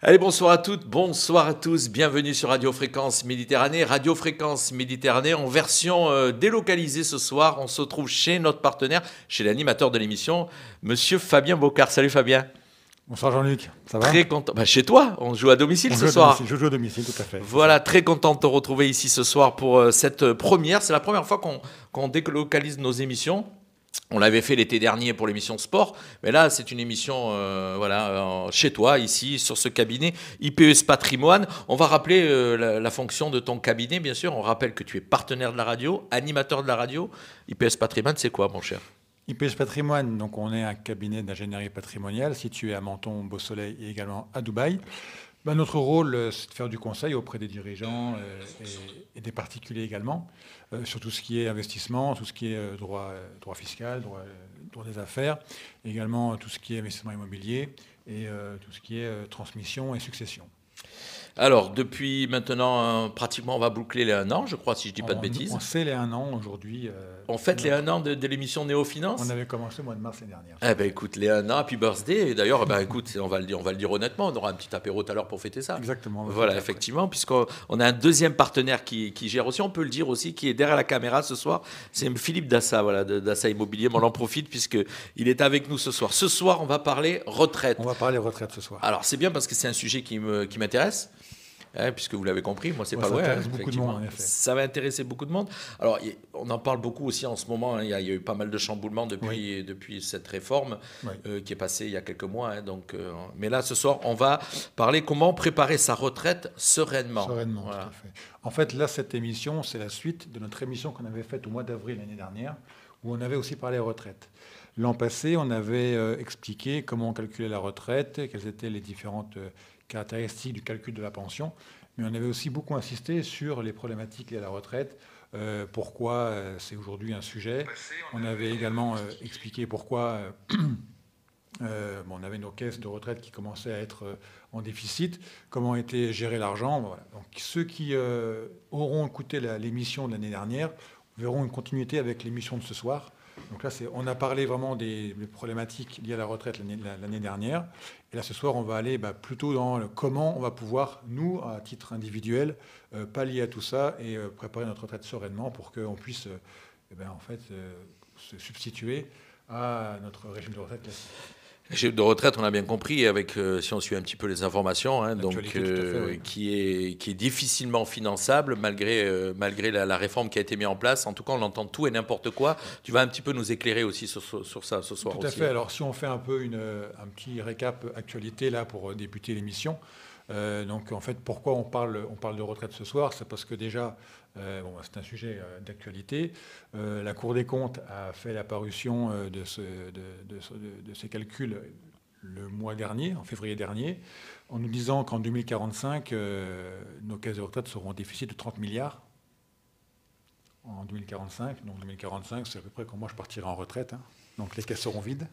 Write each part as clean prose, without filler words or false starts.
Allez, bonsoir à toutes, bonsoir à tous, bienvenue sur Radio Fréquence Méditerranée. Radio Fréquence Méditerranée en version délocalisée ce soir. On se trouve chez notre partenaire, chez l'animateur de l'émission, Monsieur Fabien Bocard. Salut Fabien. Bonsoir Jean-Luc, ça va? Très content. Chez toi, on joue à domicile ce soir. Je joue à domicile, tout à fait. Voilà, très content de te retrouver ici ce soir pour cette première. C'est la première fois qu'on délocalise nos émissions. On l'avait fait l'été dernier pour l'émission Sport, mais là c'est une émission chez toi, ici, sur ce cabinet IPES Patrimoine. On va rappeler la fonction de ton cabinet, bien sûr. On rappelle que tu es partenaire de la radio, animateur de la radio. IPES Patrimoine, c'est quoi, mon cher? IPES Patrimoine, donc on est un cabinet d'ingénierie patrimoniale situé à Menton, Beau-Soleil et également à Dubaï. Notre rôle, c'est de faire du conseil auprès des dirigeants et des particuliers également, sur tout ce qui est investissement, tout ce qui est droit fiscal, droit des affaires, également tout ce qui est investissement immobilier et tout ce qui est transmission et succession. Alors, depuis maintenant, pratiquement, on va boucler les 1 an, je crois, si je ne dis pas de bêtises. On fait les 1 an aujourd'hui. On fête les 1 an de l'émission Néo-Finance. On avait commencé au mois de mars l'année dernière. Eh ben, écoute, les 1 an, happy birthday. Et d'ailleurs, écoute, on va le dire honnêtement, on aura un petit apéro tout à l'heure pour fêter ça. Exactement. Voilà, effectivement, puisqu'on a un deuxième partenaire qui gère aussi, on peut le dire aussi, qui est derrière la caméra ce soir. C'est Philippe Dassa, Dassa Immobilier. On en profite puisqu'il est avec nous ce soir. Ce soir, on va parler retraite. On va parler retraite ce soir. Alors, c'est bien parce que c'est un sujet qui m'intéresse. Puisque vous l'avez compris, moi c'est pas loin. Beaucoup de monde, en effet. Ça va intéresser beaucoup de monde. Alors, on en parle beaucoup aussi en ce moment. Il y a eu pas mal de chamboulements depuis cette réforme qui est passée il y a quelques mois. Mais là, ce soir, on va parler comment préparer sa retraite sereinement. Sereinement, voilà. Tout à fait. En fait, là, cette émission, c'est la suite de notre émission qu'on avait faite au mois d'avril l'année dernière, où on avait aussi parlé retraite. L'an passé, on avait expliqué comment on calculait la retraite, quelles étaient les différentes caractéristiques du calcul de la pension, mais on avait aussi beaucoup insisté sur les problématiques liées à la retraite, pourquoi c'est aujourd'hui un sujet. On avait également expliqué pourquoi on avait nos caisses de retraite qui commençaient à être en déficit, comment était géré l'argent. Voilà. Donc ceux qui auront écouté l'émission de l'année dernière verront une continuité avec l'émission de ce soir. Donc là, on a parlé vraiment des problématiques liées à la retraite l'année dernière. Et là, ce soir, on va aller plutôt dans comment on va pouvoir, nous, à titre individuel, pallier à tout ça et préparer notre retraite sereinement pour qu'on puisse se substituer à notre régime de retraite classique. Régime de retraite, on a bien compris, si on suit un petit peu les informations, qui est difficilement finançable malgré la réforme qui a été mise en place. En tout cas, on entend tout et n'importe quoi. Tu vas un petit peu nous éclairer aussi sur ça ce soir. Tout à fait. Alors, si on fait un peu un petit récap actualité là pour débuter l'émission. Donc, en fait, pourquoi on parle de retraite ce soir? C'est parce que déjà, c'est un sujet d'actualité. La Cour des comptes a fait la parution de ces calculs le mois dernier, en février dernier, en nous disant qu'en 2045, nos caisses de retraite seront en déficit de 30 milliards. En 2045, donc 2045, c'est à peu près quand moi je partirai en retraite. Donc les caisses seront vides.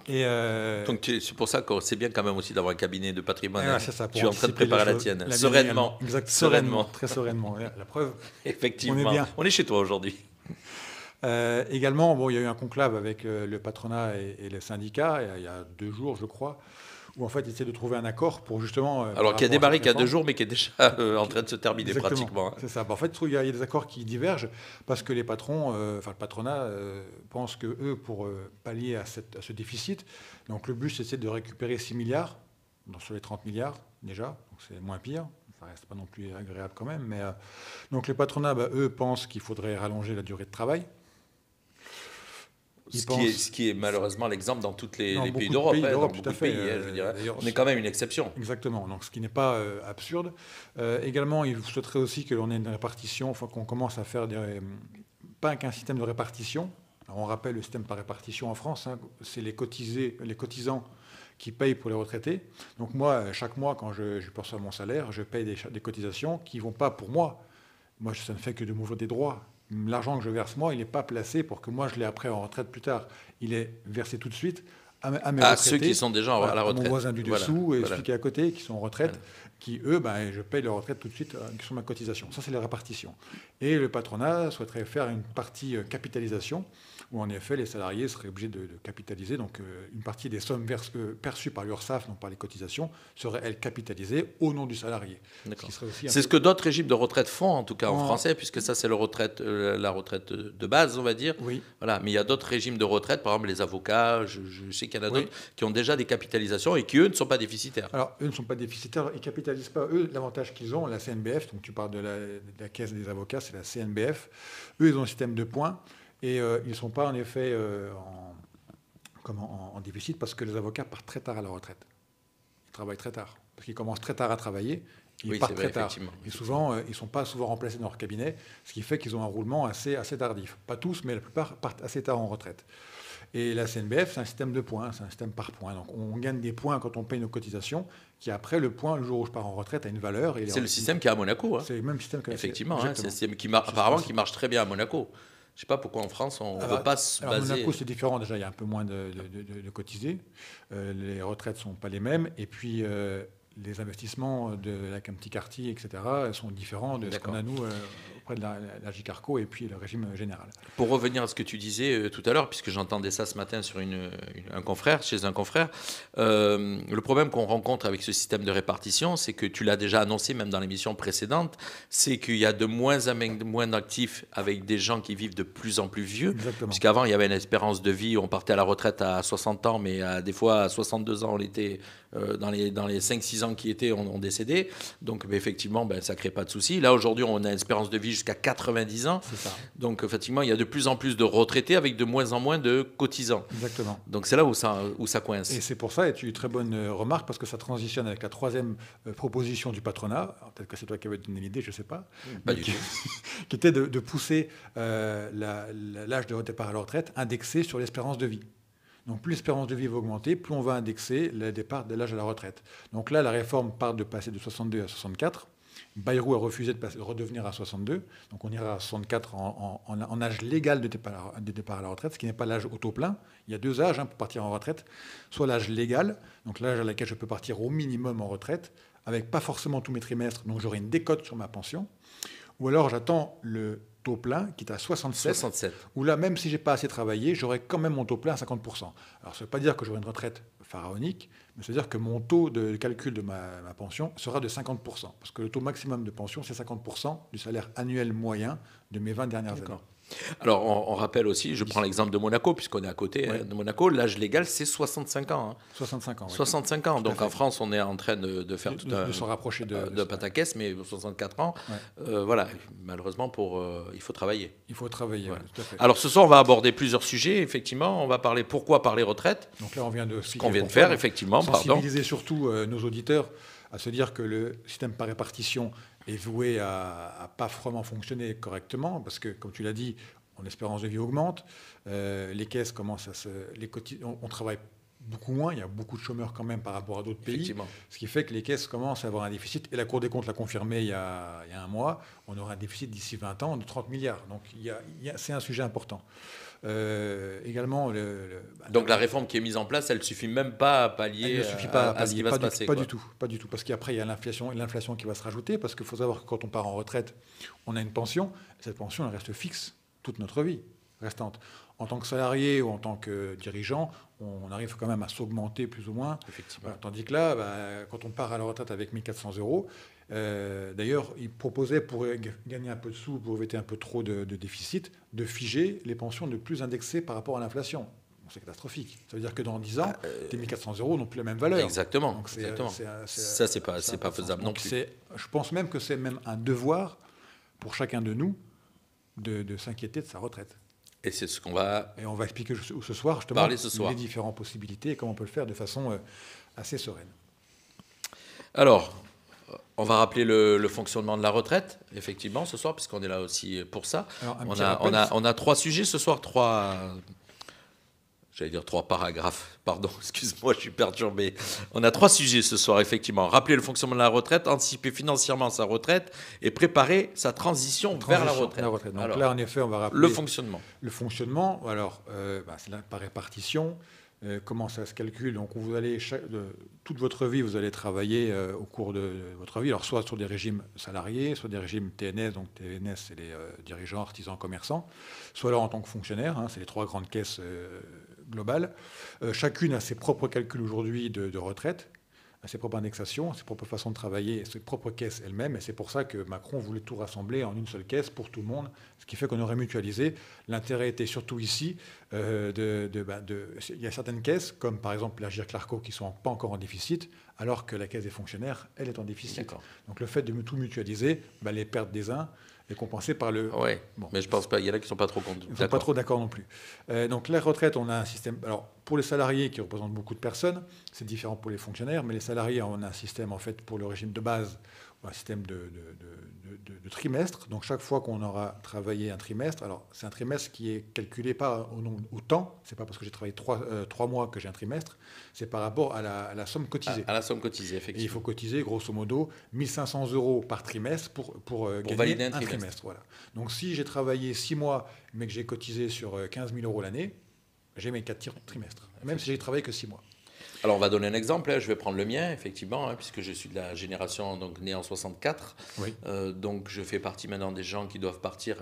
Donc c'est pour ça que c'est bien quand même aussi d'avoir un cabinet de patrimoine. C'est ça, tu es en train de préparer la tienne. Sereinement. Sereinement, très sereinement. La preuve, effectivement, on est bien. On est chez toi aujourd'hui. Également, il y a eu un conclave avec le patronat et les syndicats il y a 2 jours, je crois, où en fait ils essaient de trouver un accord pour justement... Alors qui a démarré qu'il y a 2 jours, mais qui est déjà en train de se terminer. Exactement, pratiquement. C'est ça. En fait, il y a des accords qui divergent parce que les patrons, le patronat, pensent que eux, pour pallier à ce déficit, donc le but c'est de récupérer 6 milliards sur les 30 milliards déjà, donc c'est moins pire. Ça reste pas non plus agréable quand même. Mais, donc les patronats, eux, pensent qu'il faudrait rallonger la durée de travail. Ce qui est malheureusement l'exemple dans tous les pays d'Europe. Dans beaucoup de pays, on est quand même une exception. Exactement, donc ce qui n'est pas absurde. Également, il souhaiterait aussi que l'on ait une répartition, qu'on commence à faire pas qu'un système de répartition. Alors, on rappelle le système par répartition en France, c'est les cotisants qui payent pour les retraités. Donc moi, chaque mois, quand je perçois mon salaire, je paye des cotisations qui ne vont pas pour moi. Moi, ça ne fait que de m'ouvrir des droits. L'argent que je verse moi, il n'est pas placé pour que moi je l'ai après en retraite plus tard. Il est versé tout de suite à mes retraités. Ceux qui sont déjà à la retraite. Mon voisin du dessous et celui qui est à côté, qui sont en retraite, qui eux, je paye leur retraite tout de suite sur ma cotisation. Ça, c'est la répartition. Et le patronat souhaiterait faire une partie capitalisation, où en effet les salariés seraient obligés de capitaliser. Donc une partie des sommes perçues par l'URSSAF, donc par les cotisations, seraient, elles, capitalisées au nom du salarié. C'est ce que d'autres régimes de retraite font, en tout cas en français, puisque ça c'est la retraite de base, on va dire. Oui. Voilà. Mais il y a d'autres régimes de retraite, par exemple les avocats, je sais qu'il y en a d'autres qui ont déjà des capitalisations et qui, eux, ne sont pas déficitaires. Alors, eux ne sont pas déficitaires, ils ne capitalisent pas. Eux, l'avantage qu'ils ont, la CNBF, donc tu parles de la caisse des avocats, c'est la CNBF. Eux, ils ont un système de points et ils ne sont pas, en effet, en déficit parce que les avocats partent très tard à la retraite. Ils travaillent très tard parce qu'ils commencent très tard à travailler. Ils partent très tard. Et souvent, ils ne sont pas souvent remplacés dans leur cabinet, ce qui fait qu'ils ont un roulement assez tardif. Pas tous, mais la plupart partent assez tard en retraite. Et la CNBF, c'est un système de points, c'est un système par points. Donc on gagne des points quand on paye nos cotisations, qui après, le point, le jour où je pars en retraite, a une valeur. C'est le système qu'il y a à Monaco. Hein. C'est le même système que effectivement, c'est un système apparemment qui marche très bien à Monaco. Je ne sais pas pourquoi en France, on ne veut pas se baser... À Monaco, c'est différent. Déjà, il y a un peu moins de cotisés. Les retraites ne sont pas les mêmes. Et puis... les investissements de la petit quartier, etc., sont différents de ce qu'on a, nous, auprès de la Gicarco et puis le régime général. Pour revenir à ce que tu disais tout à l'heure, puisque j'entendais ça ce matin sur chez un confrère, le problème qu'on rencontre avec ce système de répartition, c'est que tu l'as déjà annoncé même dans l'émission précédente, c'est qu'il y a de moins en moins d'actifs avec des gens qui vivent de plus en plus vieux. Exactement. Puisqu'avant, il y avait une espérance de vie, on partait à la retraite à 60 ans, mais des fois à 62 ans, on était dans les 5-6 ans qui étaient, ont décédé. Donc, effectivement, ça ne crée pas de souci. Là, aujourd'hui, on a une espérance de vie jusqu'à 90 ans. C'est ça. Donc, effectivement, il y a de plus en plus de retraités avec de moins en moins de cotisants. Exactement. Donc, c'est là où ça coince. Et c'est pour ça, et tu as une très bonne remarque, parce que ça transitionne avec la troisième proposition du patronat. Peut-être que c'est toi qui avais donné l'idée, je ne sais pas. Pas du tout. Qui était de pousser l'âge de départ à la retraite indexé sur l'espérance de vie. Donc plus l'espérance de vie va augmenter, plus on va indexer le départ de l'âge à la retraite. Donc là, la réforme part de passer de 62 à 64. Bayrou a refusé de redevenir à 62. Donc on ira à 64 en âge légal de départ à la retraite, ce qui n'est pas l'âge au taux plein. Il y a deux âges pour partir en retraite. Soit l'âge légal, donc l'âge à laquelle je peux partir au minimum en retraite, avec pas forcément tous mes trimestres, donc j'aurai une décote sur ma pension. Ou alors j'attends le taux plein qui est à 67, où là, même si je n'ai pas assez travaillé, j'aurai quand même mon taux plein à 50%. Alors, ça ne veut pas dire que j'aurai une retraite pharaonique, mais ça veut dire que mon taux de calcul de ma pension sera de 50%, parce que le taux maximum de pension, c'est 50% du salaire annuel moyen de mes 20 dernières années. Alors, on rappelle aussi, je prends l'exemple de Monaco, puisqu'on est à côté de Monaco, l'âge légal, c'est 65 ans. Hein. 65 ans, oui. 65 ans. Donc, en France, on est en train de faire de se rapprocher de pataquès, mais 64 ans, voilà, malheureusement, il faut travailler. Il faut travailler, tout à fait. Alors, ce soir, on va aborder plusieurs sujets, effectivement. On va parler pourquoi parler retraite. Donc là, on vient de... Ce qu'on vient de faire, effectivement, sensibiliser surtout nos auditeurs à se dire que le système par répartition est voué à pas vraiment fonctionner correctement, parce que, comme tu l'as dit, mon espérance de vie augmente, les caisses commencent on travaille beaucoup moins, il y a beaucoup de chômeurs quand même par rapport à d'autres pays, ce qui fait que les caisses commencent à avoir un déficit, et la Cour des comptes l'a confirmé il y a un mois, on aura un déficit d'ici 20 ans de 30 milliards, donc c'est un sujet important. Également, donc la réforme qui est mise en place, elle ne suffit même pas à pallier à ce qui va se passer. Pas du tout, parce qu'après il y a l'inflation qui va se rajouter, parce qu'il faut savoir que quand on part en retraite, on a une pension, et cette pension elle reste fixe toute notre vie restante. En tant que salarié ou en tant que dirigeant, on arrive quand même à s'augmenter plus ou moins. Effectivement. Tandis que là, quand on part à la retraite avec 1 400 €, d'ailleurs, il proposait, pour gagner un peu de sous, pour éviter un peu trop de déficit, de figer les pensions ne plus indexées par rapport à l'inflation. C'est catastrophique. Ça veut dire que dans 10 ans, tes 1 400 € n'ont plus la même valeur. Exactement. Donc Ça, c'est pas faisable non plus. Je pense même que c'est même un devoir pour chacun de nous de s'inquiéter de sa retraite. Et c'est ce qu'on va... Et on va expliquer ce soir, justement, les différentes possibilités et comment on peut le faire de façon assez sereine. Alors, on va rappeler le fonctionnement de la retraite, effectivement, ce soir, puisqu'on est là aussi pour ça. Alors, on a 3 sujets ce soir, 3 paragraphes. Pardon, excuse-moi, je suis perturbé. On a 3 sujets ce soir, effectivement. Rappeler le fonctionnement de la retraite, anticiper financièrement sa retraite et préparer sa transition vers la retraite. Donc alors, là, en effet, on va rappeler le fonctionnement. Le fonctionnement, alors, c'est là par répartition. Comment ça se calcule? Donc, vous allez toute votre vie, vous allez travailler au cours de votre vie, alors soit sur des régimes salariés, soit des régimes TNS, donc TNS, c'est les dirigeants, artisans, commerçants, soit alors en tant que fonctionnaire, c'est les 3 grandes caisses globales. Chacune a ses propres calculs aujourd'hui de retraite, ses propres indexations, ses propres façons de travailler, ses propres caisses elles-mêmes. Et c'est pour ça que Macron voulait tout rassembler en une seule caisse pour tout le monde, ce qui fait qu'on aurait mutualisé. L'intérêt était surtout ici, il y a certaines caisses, comme par exemple la Agirc-Arrco, qui ne sont pas encore en déficit, alors que la caisse des fonctionnaires, elle est en déficit. Donc le fait de tout mutualiser, les pertes des uns est compensé par le... Oui, mais je pense pas, il y en a qui ne sont pas trop Ils ne sont pas trop d'accord non plus. Donc la retraite, on a un système... Alors pour les salariés qui représentent beaucoup de personnes, c'est différent pour les fonctionnaires, mais les salariés, on a un système en fait pour le régime de base, un système de trimestre. Donc chaque fois qu'on aura travaillé un trimestre, alors c'est un trimestre qui est calculé pas au temps, c'est pas parce que j'ai travaillé 3 mois que j'ai un trimestre, c'est par rapport à la somme cotisée. À la somme cotisée, effectivement. Et il faut cotiser grosso modo 1 500 € par trimestre pour gagner valider un trimestre. Voilà. Donc si j'ai travaillé 6 mois mais que j'ai cotisé sur 15 000 € l'année, j'ai mes 4 trimestres, même si j'ai travaillé que 6 mois. Alors, on va donner un exemple. Je vais prendre le mien, effectivement, puisque je suis de la génération donc, née en 64. Oui. Donc, je fais partie maintenant des gens qui doivent partir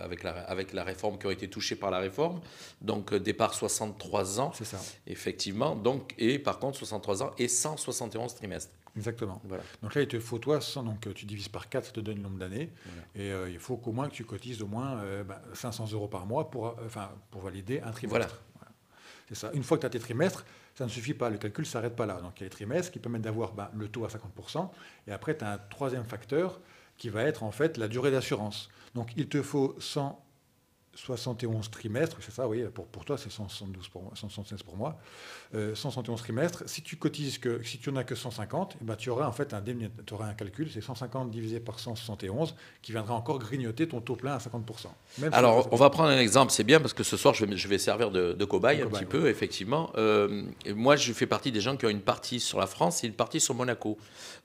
avec la réforme, qui ont été touchés par la réforme. Donc, départ 63 ans. C'est ça. Effectivement. Donc, et par contre, 63 ans et 171 trimestres. Exactement. Voilà. Donc là, il te faut, toi, donc tu divises par 4, ça te donne le nombre d'années. Voilà. Et il faut qu'au moins que tu cotises au moins 500 € par mois pour valider un trimestre. Voilà. C'est ça. Une fois que tu as tes trimestres, ça ne suffit pas, le calcul ne s'arrête pas là. Donc il y a les trimestres qui permettent d'avoir le taux à 50%. Et après, tu as un troisième facteur qui va être en fait la durée d'assurance. Donc il te faut 171 trimestres, c'est ça, oui, pour toi c'est 172 pour moi, 176 pour moi, 171 trimestres. Si tu cotises si tu n'en as que 150, tu auras en fait un calcul, c'est 150 divisé par 171, qui viendra encore grignoter ton taux plein à 50%. Alors, on va prendre un exemple, c'est bien, parce que ce soir, je vais servir de cobaye un petit peu, effectivement. Moi, je fais partie des gens qui ont une partie sur la France et une partie sur Monaco.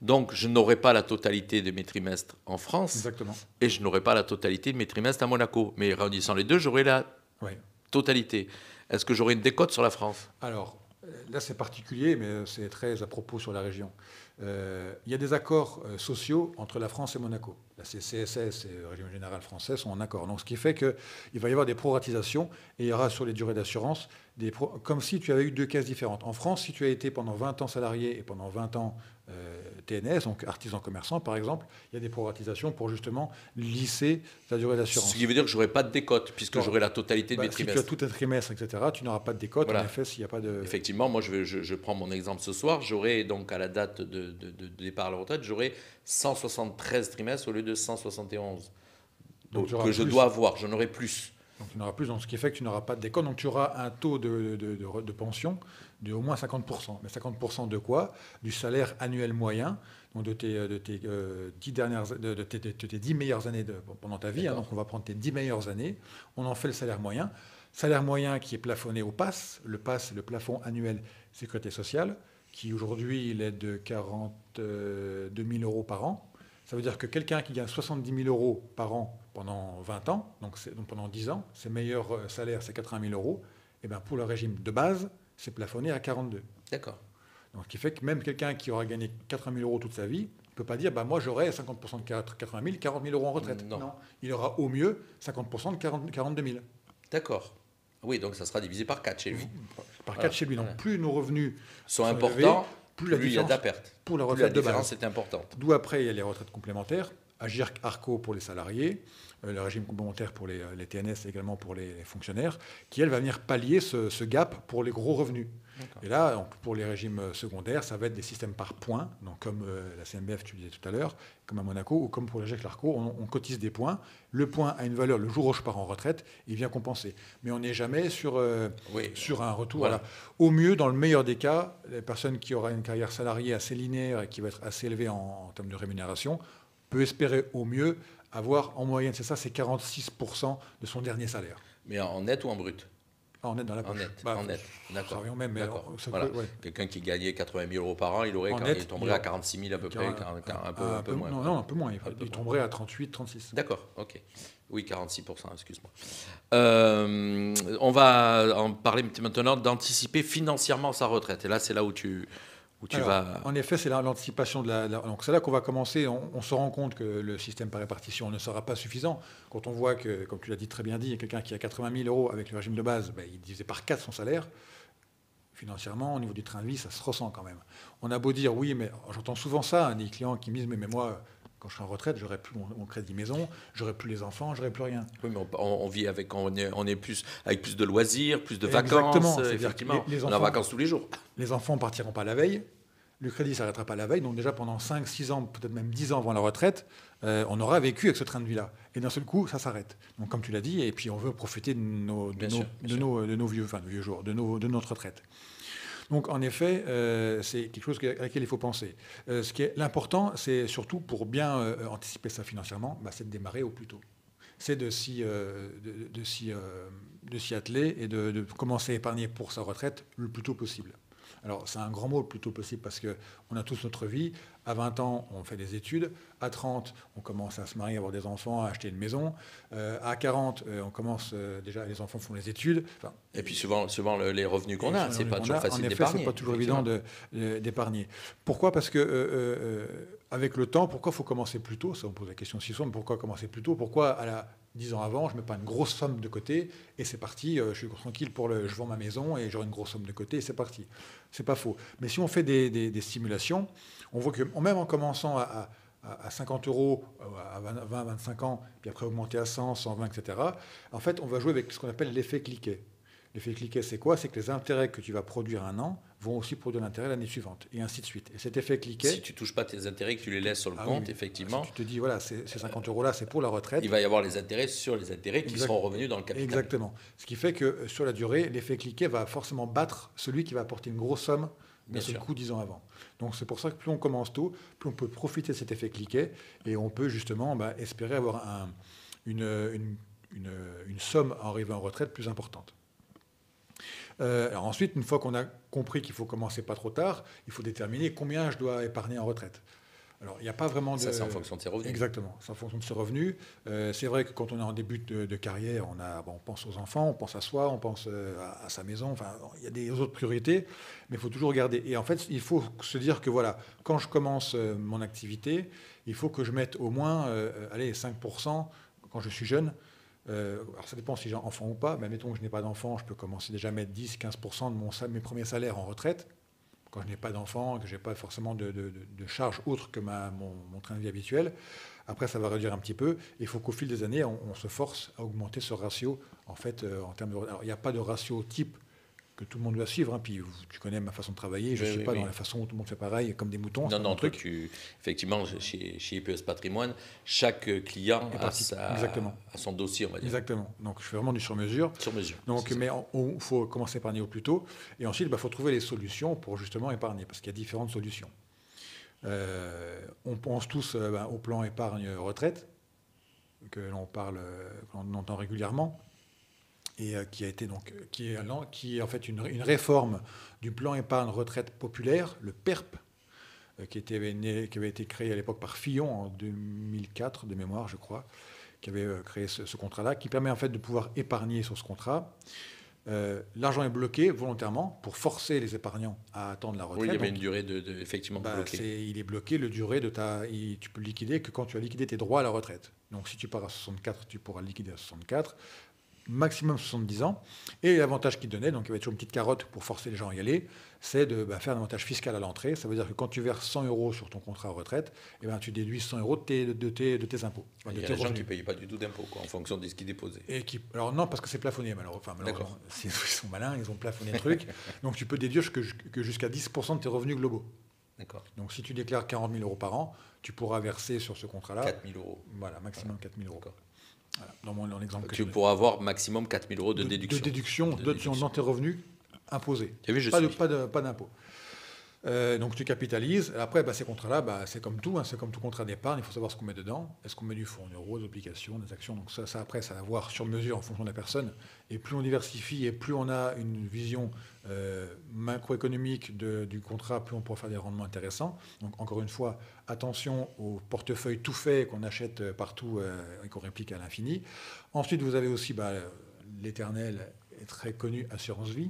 Donc, je n'aurai pas la totalité de mes trimestres en France. Exactement. Et je n'aurai pas la totalité de mes trimestres à Monaco. Mais réunissant les deux, j'aurai la totalité. Est-ce que j'aurai une décote sur la France? Alors, là, c'est particulier, mais c'est très à propos sur la région. Il y a des accords sociaux entre la France et Monaco. La CSS et la Région Générale Française sont en accord. Donc, ce qui fait qu'il va y avoir des proratisations et il y aura sur les durées d'assurance, comme si tu avais eu 2 caisses différentes. En France, si tu as été pendant 20 ans salarié et pendant 20 ans TNS, donc artisan commerçant par exemple, il y a des proratisations pour justement lisser ta durée d'assurance. Ce qui veut dire que je n'aurai pas de décote, puisque j'aurai la totalité de mes trimestres. Si tu as tout un trimestre, etc., tu n'auras pas de décote, voilà. En effet, s'il n'y a pas de... Effectivement, moi je prends mon exemple ce soir, j'aurai donc à la date de départ à la retraite, j'aurai 173 trimestres au lieu de 171. Donc que je dois avoir, j'en aurai plus. Donc tu n'auras plus, donc ce qui fait que tu n'auras pas de décote, donc tu auras un taux de pension de au moins 50%. Mais 50% de quoi? Du salaire annuel moyen, donc de tes 10 meilleures années pendant ta vie. Donc on va prendre tes 10 meilleures années, on en fait le salaire moyen. Salaire moyen qui est plafonné au PASS. Le PASS, c'est le plafond annuel sécurité sociale, qui aujourd'hui il est de 42 000 € par an. Ça veut dire que quelqu'un qui gagne 70 000 € par an pendant 20 ans, donc pendant 10 ans, ses meilleurs salaires, c'est 80 000 €, et bien pour le régime de base, c'est plafonné à 42. D'accord. Donc ce qui fait que même quelqu'un qui aura gagné 80 000 € toute sa vie, ne peut pas dire moi j'aurai 50% de 80 000, 40 000 € en retraite. Non. Il aura au mieux 50% de 42 000. D'accord. Oui, donc ça sera divisé par 4 chez lui. Par 4 chez lui. Donc plus nos revenus sont importants, plus il y a de la perte. Pour la retraite de base. La différence est importante. D'où après, il y a les retraites complémentaires. Agirc-Arrco pour les salariés, le régime complémentaire pour les TNS et également pour les fonctionnaires, qui, elle, va venir pallier ce gap pour les gros revenus. Et là, donc, pour les régimes secondaires, ça va être des systèmes par points, donc comme la CNBF, tu disais tout à l'heure, comme à Monaco, ou comme pour l'Agirc-Arrco, on cotise des points. Le point a une valeur, le jour où je pars en retraite, il vient compenser. Mais on n'est jamais sur un retour. Voilà. Au mieux, dans le meilleur des cas, la personne qui aura une carrière salariée assez linéaire et qui va être assez élevée en termes de rémunération, peut espérer au mieux avoir en moyenne, c'est 46% de son dernier salaire. Mais en net ou en brut? En net dans la poche. En net, d'accord. Même, mais d'accord. alors, Voilà. Quelqu'un qui gagnait 80 000 € par an, il tomberait à 46 000 à peu près, un peu moins. Non, un peu moins. Il tomberait à 38, 36. D'accord, ok. Oui, 46%, excuse-moi. On va en parler maintenant d'anticiper financièrement sa retraite. Et là, c'est là où tu vas... En effet, c'est l'anticipation donc c'est là qu'on va commencer. On se rend compte que le système par répartition ne sera pas suffisant. Quand on voit que, comme tu l'as très bien dit, il y a quelqu'un qui a 80 000 € avec le régime de base, il divisait par 4 son salaire. Financièrement, au niveau du train de vie, ça se ressent quand même. On a beau dire oui, mais j'entends souvent ça, des clients qui me disent mais moi, quand je serai en retraite, j'aurai plus mon crédit maison, j'aurai plus les enfants, j'aurai plus rien. Oui, mais on vit on est plus avec plus de loisirs, plus de Exactement, vacances. Effectivement, les on enfants, est en vacances tous les jours. Les enfants ne partiront pas la veille. Le crédit ne s'arrêtera pas la veille. Donc déjà, pendant 5, 6 ans, peut-être même 10 ans avant la retraite, on aura vécu avec ce train de vie-là. Et d'un seul coup, ça s'arrête. Donc comme tu l'as dit, et puis on veut profiter de nos vieux jours, de notre retraite. Donc en effet, c'est quelque chose à laquelle il faut penser. Ce qui est l'important, c'est surtout pour bien anticiper ça financièrement, c'est de démarrer au plus tôt. C'est de s'y atteler et de commencer à épargner pour sa retraite le plus tôt possible. Alors, c'est un grand mot, le plus tôt possible, parce qu'on a tous notre vie. À 20 ans, on fait des études. À 30, on commence à se marier, à avoir des enfants, à acheter une maison. À 40, on commence déjà, les enfants font les études. Et puis, souvent les revenus qu'on a, c'est pas toujours facile d'épargner. En effet, c'est pas toujours évident d'épargner. Pourquoi ? Parce que, avec le temps, pourquoi il faut commencer plus tôt ? Ça, on pose la question si souvent, mais pourquoi commencer plus tôt ? Pourquoi 10 ans avant, je ne mets pas une grosse somme de côté et c'est parti, je suis tranquille je vends ma maison et j'aurai une grosse somme de côté et c'est parti. C'est pas faux. Mais si on fait des simulations, on voit que même en commençant à 50 € à 20, 25 ans, puis après augmenter à 100, 120, etc., en fait, on va jouer avec ce qu'on appelle l'effet cliquet. L'effet cliquet, c'est quoi ? C'est que les intérêts que tu vas produire un an vont aussi produire l'intérêt l'année suivante, et ainsi de suite. Et cet effet cliquet... Si tu ne touches pas tes intérêts, que tu les laisses sur le compte, effectivement... Si tu te dis, voilà, ces 50 € là, c'est pour la retraite... Il va y avoir les intérêts sur les intérêts qui seront revenus dans le capital. Exactement. Ce qui fait que, sur la durée, l'effet cliquet va forcément battre celui qui va apporter une grosse somme d'un seul coup 10 ans avant. Donc c'est pour ça que plus on commence tôt, plus on peut profiter de cet effet cliquet, et on peut justement espérer avoir une somme en arrivant en retraite plus importante. Alors ensuite, une fois qu'on a compris qu'il faut commencer pas trop tard, il faut déterminer combien je dois épargner en retraite. Alors, il n'y a pas vraiment de... Ça, c'est en fonction de ses revenus. Exactement, c'est en fonction de ses revenus. C'est vrai que quand on est en début de carrière, on pense aux enfants, on pense à soi, on pense à sa maison. Enfin, il y a des autres priorités, mais il faut toujours regarder. Et en fait, il faut se dire que voilà, quand je commence mon activité, il faut que je mette au moins 5% quand je suis jeune. Alors ça dépend si j'ai enfant ou pas, mais admettons que je n'ai pas d'enfant, je peux commencer déjà à mettre 10-15% de mes premiers salaires en retraite. Quand je n'ai pas d'enfant, que je n'ai pas forcément de charges autres que mon train de vie habituel. Après, ça va réduire un petit peu. Il faut qu'au fil des années, on se force à augmenter ce ratio. En fait, en termes de... Alors, il n'y a pas de ratio type que tout le monde doit suivre. Puis tu connais ma façon de travailler. Je ne suis pas dans la façon où tout le monde fait pareil, comme des moutons. Non, effectivement, chez IPS Patrimoine, chaque client a son dossier, on va dire. Exactement. Donc, je fais vraiment du sur-mesure. Sur-mesure. Donc, mais il faut commencer à épargner au plus tôt. Et ensuite, il faut trouver les solutions pour justement épargner, parce qu'il y a différentes solutions. On pense tous au plan épargne-retraite, que l'on entend régulièrement, et qui est en fait une réforme du plan épargne-retraite populaire, le PERP, qui avait été créé à l'époque par Fillon en 2004, de mémoire, je crois, qui avait créé ce contrat-là, qui permet en fait de pouvoir épargner sur ce contrat. L'argent est bloqué volontairement pour forcer les épargnants à attendre la retraite. Oui, il y avait une durée effectivement bloquée. Il est bloqué, le durée tu peux liquider que quand tu as liquidé tes droits à la retraite. Donc si tu pars à 64, tu pourras liquider à 64. Maximum 70 ans. Et l'avantage qu'il donnait, donc il y avait toujours une petite carotte pour forcer les gens à y aller, c'est de faire un avantage fiscal à l'entrée. Ça veut dire que quand tu verses 100 € sur ton contrat retraite, tu déduis 100 € de tes impôts. Il y a des gens qui ne payaient pas du tout d'impôts en fonction de ce qu'ils déposaient. Alors non, parce que c'est plafonné malheureusement. Ils sont malins, ils ont plafonné le truc. Donc tu peux déduire que jusqu'à 10% de tes revenus globaux. D'accord. Donc si tu déclares 40 000 € par an, tu pourras verser sur ce contrat-là 4 000 €. Voilà, maximum 4 000 €. Voilà, dans l'exemple tu pourras avoir maximum 4 000 € de déduction. De déduction dans tes revenus imposés. Vu, pas d'impôt. Donc tu capitalises. Après, ces contrats-là, c'est comme tout, c'est comme tout contrat d'épargne, il faut savoir ce qu'on met dedans. Est-ce qu'on met du fonds en euros, des obligations, des actions. Donc ça après, ça va voir sur mesure en fonction de la personne. Et plus on diversifie et plus on a une vision macroéconomique du contrat, plus on pourra faire des rendements intéressants. Donc encore une fois, attention au portefeuille tout fait qu'on achète partout et qu'on réplique à l'infini. Ensuite, vous avez aussi l'éternel et très connu assurance vie,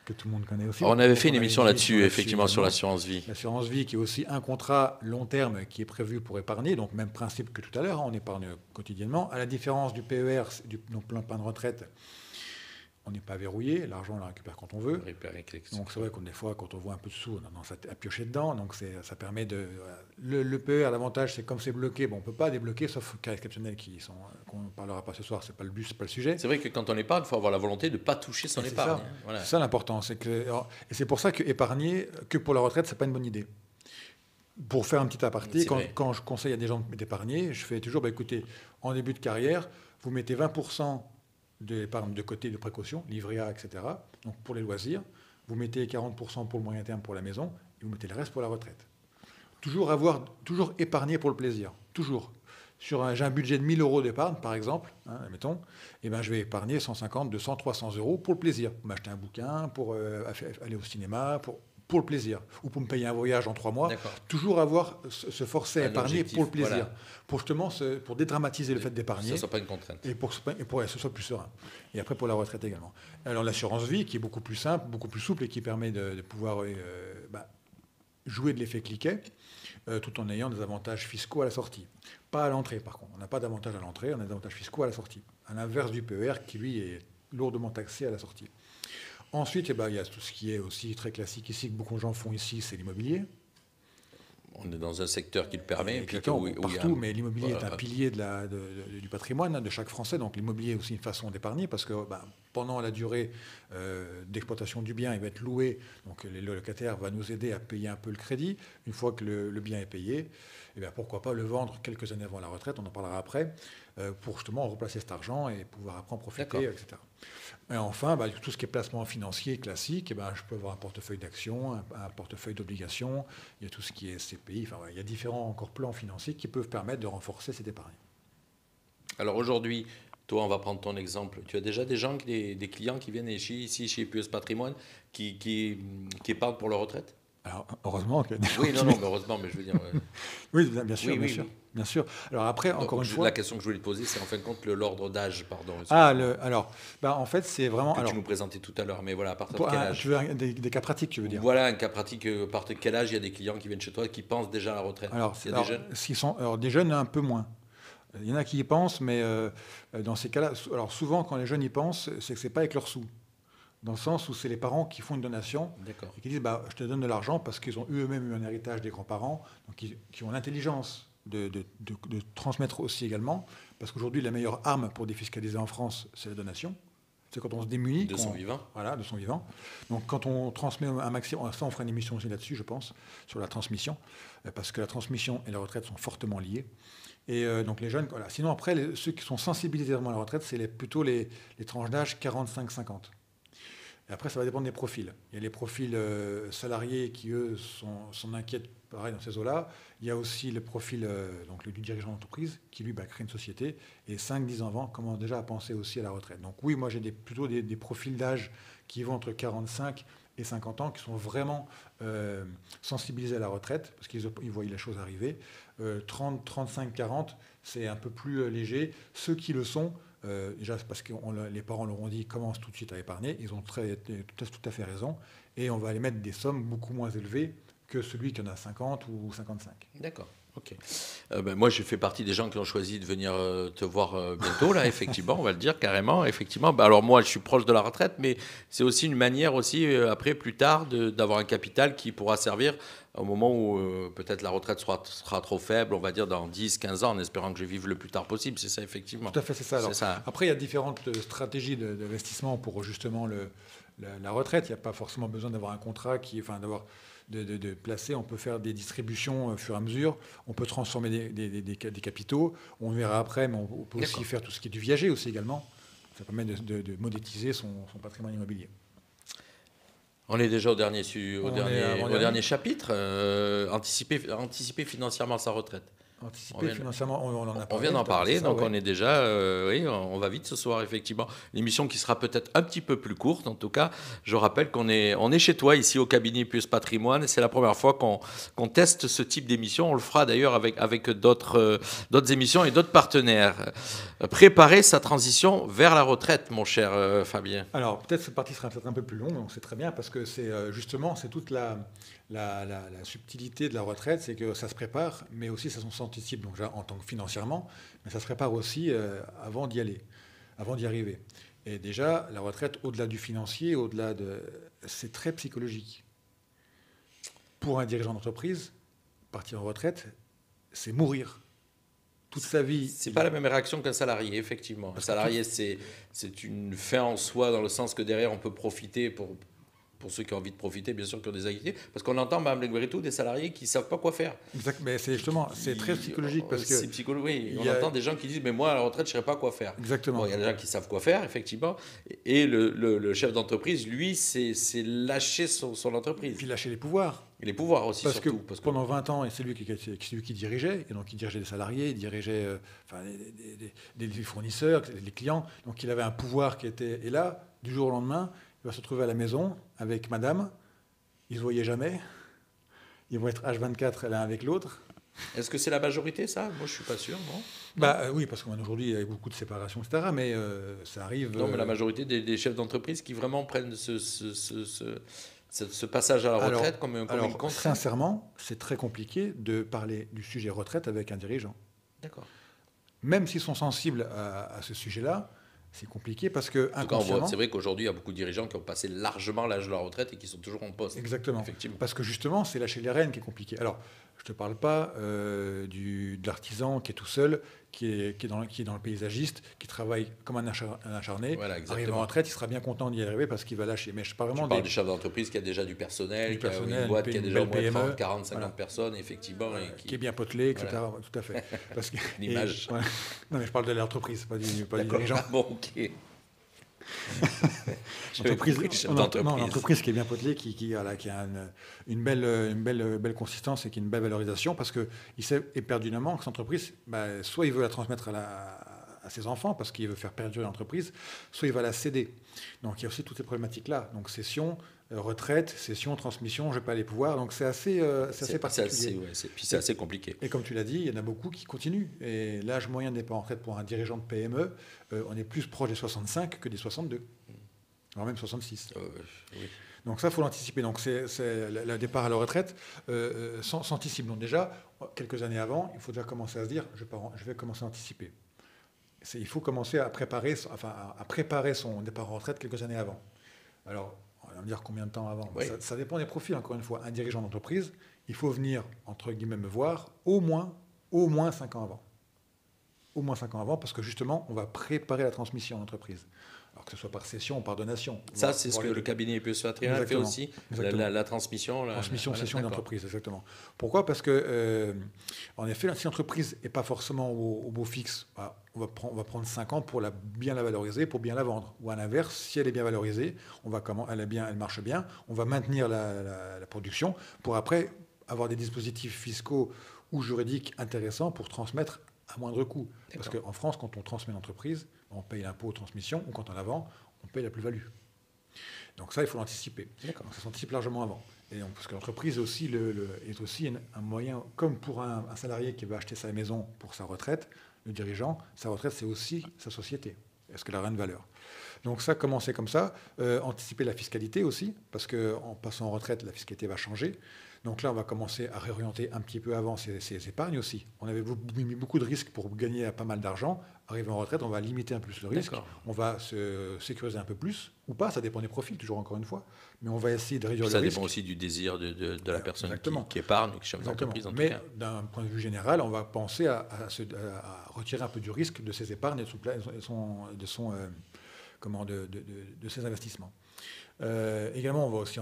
que tout le monde connaît aussi. On avait fait une émission là-dessus, effectivement, sur l'assurance vie. L'assurance vie qui est aussi un contrat long terme qui est prévu pour épargner, donc même principe que tout à l'heure, on épargne quotidiennement. À la différence du PER, donc plan de retraite, on n'est pas verrouillé, l'argent on le récupère quand on veut. Donc c'est vrai qu'on des fois, quand on voit un peu de sous, on a tendance à piocher dedans. Donc ça permet de... Le PER, l'avantage, c'est comme c'est bloqué, on ne peut pas débloquer, sauf cas exceptionnels qu'on ne parlera pas ce soir, c'est pas le but, c'est pas le sujet. C'est vrai que quand on épargne, il faut avoir la volonté de ne pas toucher son épargne. Voilà. C'est ça l'important. Et c'est pour ça que épargner que pour la retraite, c'est pas une bonne idée. Pour faire un petit aparté, quand je conseille à des gens d'épargner, je fais toujours, écoutez, en début de carrière, vous mettez 20% d'épargne de côté de précaution, livret A, etc. Donc pour les loisirs, vous mettez 40% pour le moyen terme pour la maison, et vous mettez le reste pour la retraite. Toujours épargner pour le plaisir, toujours. J'ai un budget de 1 000 € d'épargne, par exemple, admettons, je vais épargner 150, 200, 300 € pour le plaisir. Pour m'acheter un bouquin, pour aller au cinéma, pour le plaisir, ou pour me payer un voyage en 3 mois. Toujours se forcer à épargner objectif, pour le plaisir, pour justement pour dédramatiser le fait d'épargner. Ça ne soit pas une contrainte. Et pour que ce soit plus serein. Et après pour la retraite également. Alors l'assurance vie qui est beaucoup plus simple, beaucoup plus souple et qui permet de pouvoir jouer de l'effet cliquet tout en ayant des avantages fiscaux à la sortie. Pas à l'entrée par contre. On n'a pas d'avantages à l'entrée, on a des avantages fiscaux à la sortie. À l'inverse du PER qui lui est lourdement taxé à la sortie. Ensuite, il y a tout ce qui est aussi très classique ici, que beaucoup de gens font ici, c'est l'immobilier. On est dans un secteur qui le permet. Partout, mais l'immobilier est un pilier du patrimoine de chaque Français. Donc l'immobilier est aussi une façon d'épargner parce que pendant la durée d'exploitation du bien, il va être loué. Donc le locataire va nous aider à payer un peu le crédit. Une fois que le bien est payé, pourquoi pas le vendre quelques années avant la retraite, on en parlera après, pour justement replacer cet argent et pouvoir après en profiter, etc. Et enfin, tout ce qui est placement financier classique, je peux avoir un portefeuille d'actions, un portefeuille d'obligations, il y a tout ce qui est CPI, il y a différents encore plans financiers qui peuvent permettre de renforcer cette épargne. Alors aujourd'hui, toi, on va prendre ton exemple. Tu as déjà des gens, des clients qui viennent ici chez IPS Patrimoine, qui épargnent pour leur retraite? Alors, heureusement que... Oui, non, mais heureusement, mais je veux dire... Oui, bien sûr, bien sûr. Alors après, encore une fois... La question que je voulais te poser, c'est en fin de compte l'ordre d'âge, pardon. En fait, c'est vraiment... tu nous présentais tout à l'heure, mais voilà, à partir de quel âge? Tu veux des cas pratiques, tu veux dire? Voilà, un cas pratique, à partir de quel âge il y a des clients qui viennent chez toi qui pensent déjà à la retraite? Des jeunes, un peu moins. Il y en a qui y pensent, mais dans ces cas-là... Alors souvent, quand les jeunes y pensent, c'est que ce n'est pas avec leurs sous. Dans le sens où c'est les parents qui font une donation et qui disent je te donne de l'argent parce qu'ils ont eux-mêmes eu un héritage des grands-parents, donc qui ont l'intelligence de transmettre aussi également, parce qu'aujourd'hui la meilleure arme pour défiscaliser en France, c'est la donation. C'est quand on se démunit. De son vivant. Voilà, de son vivant. Donc quand on transmet un maximum, ça on fera une émission aussi là-dessus, je pense, sur la transmission, parce que la transmission et la retraite sont fortement liées. Et donc les jeunes, voilà. Sinon après, ceux qui sont sensibilisés vraiment à la retraite, c'est plutôt les tranches d'âge 45-50. Et après, ça va dépendre des profils. Il y a les profils salariés qui, eux, sont inquiets, pareil, dans ces eaux-là. Il y a aussi le profil du dirigeant d'entreprise qui, lui, crée une société. Et 5-10 ans avant, commence déjà à penser aussi à la retraite. Donc oui, moi, j'ai plutôt des profils d'âge qui vont entre 45 et 50 ans, qui sont vraiment sensibilisés à la retraite, parce qu'ils voient la chose arriver. 30, 35, 40, c'est un peu plus léger. Ceux qui le sont... déjà, c'est parce que les parents leur ont dit commence tout de suite à épargner. Ils ont tout à fait raison. Et on va aller mettre des sommes beaucoup moins élevées que celui qui en a 50 ou 55. D'accord. Ok. Moi, je fais partie des gens qui ont choisi de venir te voir bientôt, là, effectivement, on va le dire carrément. Effectivement. Alors moi, je suis proche de la retraite, mais c'est aussi une manière aussi, après, plus tard, d'avoir un capital qui pourra servir au moment où peut-être la retraite sera trop faible, on va dire dans 10, 15 ans, en espérant que je vive le plus tard possible. C'est ça, effectivement. Tout à fait, c'est ça. Alors, après, il y a différentes stratégies d'investissement pour justement la retraite. Il n'y a pas forcément besoin d'avoir un contrat de placer. On peut faire des distributions au fur et à mesure. On peut transformer des capitaux. On verra après, mais on peut aussi faire tout ce qui est du viager aussi également. Ça permet de monétiser son patrimoine immobilier. On est déjà au dernier chapitre, anticiper financièrement sa retraite. Anticiper financièrement, on en a parlé. On vient d'en parler, donc on est déjà, oui, on va vite ce soir, effectivement. L'émission qui sera peut-être un petit peu plus courte, en tout cas. Je rappelle qu'on est chez toi, ici au cabinet Plus Patrimoine. C'est la première fois qu'on teste ce type d'émission. On le fera d'ailleurs avec d'autres émissions et d'autres partenaires. Préparer sa transition vers la retraite, mon cher Fabien. Alors, peut-être cette partie sera peut-être un peu plus longue, donc c'est très bien, parce que c'est justement, c'est toute la subtilité de la retraite, c'est que ça se prépare, mais aussi ça s'anticipe, donc en tant que financièrement, mais ça se prépare aussi avant d'y aller, avant d'y arriver. Et déjà, la retraite, au-delà du financier, c'est très psychologique. Pour un dirigeant d'entreprise, partir en retraite, c'est mourir. Toute sa vie. C'est pas la même réaction qu'un salarié, effectivement. Un salarié, c'est une fin en soi, dans le sens que derrière, on peut profiter pour ceux qui ont envie de profiter, bien sûr, qui ont des activités. Parce qu'on entend, Mme Leguerito, des salariés qui ne savent pas quoi faire. Exact, mais c'est justement, c'est très psychologique. Parce que c'est psychologique, oui. On entend des gens qui disent, mais moi, à la retraite, je ne saurais pas quoi faire. Exactement. Bon, il y a des gens qui savent quoi faire, effectivement. Et le chef d'entreprise, lui, c'est lâcher son entreprise. Puis lâcher les pouvoirs. Et les pouvoirs aussi, surtout. Parce que pendant 20 ans, c'est lui qui dirigeait, et donc il dirigeait des salariés, il dirigeait des fournisseurs, les clients. Donc il avait un pouvoir qui était... Et là, du jour au lendemain, il va se retrouver à la maison avec madame. Ils ne se voyaient jamais. Ils vont être H24 l'un avec l'autre. Est-ce que c'est la majorité, ça? Moi, je ne suis pas sûr, non? Oui, parce qu'aujourd'hui, il y a beaucoup de séparations, etc. Mais ça arrive... Non, mais la majorité des chefs d'entreprise qui vraiment prennent ce passage à la retraite comme une contrainte. Sincèrement, c'est très compliqué de parler du sujet retraite avec un dirigeant. D'accord. Même s'ils sont sensibles à ce sujet-là, c'est compliqué parce que inconsciemment... C'est vrai qu'aujourd'hui, il y a beaucoup de dirigeants qui ont passé largement l'âge de la retraite et qui sont toujours en poste. Exactement. Effectivement. Parce que justement, c'est lâcher les rênes qui est compliqué. Alors, je ne te parle pas de l'artisan qui est tout seul, qui est dans le paysagiste, qui travaille comme un acharné. Voilà, arrive en retraite, il sera bien content d'y arriver parce qu'il va lâcher. Mais je parle vraiment des chefs d'entreprise qui a déjà du personnel, qui a une boîte qui a déjà au moins 30, 40, 50 personnes, effectivement. Qui est bien potelé, etc. Voilà. Tout à fait. L'image. Non, mais je parle de l'entreprise, pas du dirigeant. Ah bon, ok. L'entreprise qui est bien potelée, qui a une belle consistance et qui a une belle valorisation, parce qu'il sait éperdument que cette entreprise, soit il veut la transmettre à ses enfants, parce qu'il veut faire perdurer l'entreprise, soit il va la céder. Donc il y a aussi toutes ces problématiques-là. Donc cession, retraite, cession, transmission, je n'ai pas les pouvoirs. Donc c'est assez particulier. Puis c'est assez compliqué. Et comme tu l'as dit, il y en a beaucoup qui continuent. Et l'âge moyen de départ en retraite pour un dirigeant de PME, on est plus proche des 65 que des 62. Voire même 66. Oui. Donc ça, il faut l'anticiper. Donc c'est le départ à la retraite s'anticipe. Donc déjà, quelques années avant, il faut déjà commencer à se dire, je vais commencer à anticiper. Il faut commencer à préparer son départ en retraite quelques années avant. Alors, on va me dire combien de temps avant. Oui. Ça dépend des profils, encore une fois. Un dirigeant d'entreprise, il faut venir, entre guillemets, me voir au moins 5 ans avant. Au moins 5 ans avant, parce que justement, on va préparer la transmission d'entreprise. Alors que ce soit par cession ou par donation. Ça, c'est ce que le cabinet Plus Patrimoine fait aussi, la transmission. Cession d'entreprise, exactement. Pourquoi? Parce que, en effet, si l'entreprise n'est pas forcément au beau fixe, on va prendre 5 ans pour bien la valoriser, pour bien la vendre. Ou à l'inverse, si elle est bien valorisée, elle marche bien, on va maintenir la production pour après avoir des dispositifs fiscaux ou juridiques intéressants pour transmettre à moindre coût. Parce qu'en France, quand on transmet l'entreprise, on paye l'impôt aux transmissions, ou quand on la vend, on paye la plus-value. Donc ça, il faut l'anticiper. Donc ça s'anticipe largement avant. Et donc, parce que l'entreprise aussi est aussi un moyen, comme pour un salarié qui va acheter sa maison pour sa retraite, le dirigeant, sa retraite, c'est aussi sa société. Est-ce qu'elle a une valeur? Donc ça, commencer comme ça. Anticiper la fiscalité aussi, parce qu'en passant en retraite, la fiscalité va changer. Donc là, on va commencer à réorienter un petit peu avant ces épargnes aussi. On avait mis beaucoup de risques pour gagner pas mal d'argent. Arrivé en retraite, on va limiter un peu le risque. On va se sécuriser un peu plus, ou pas, ça dépend des profils, toujours encore une fois. Mais on va essayer de réduire le risque. Ça dépend aussi du désir de la personne qui épargne, qui chef d'entreprise en tout cas. Mais d'un point de vue général, on va penser à retirer un peu du risque de ses épargnes et de ses investissements. Également, on va aussi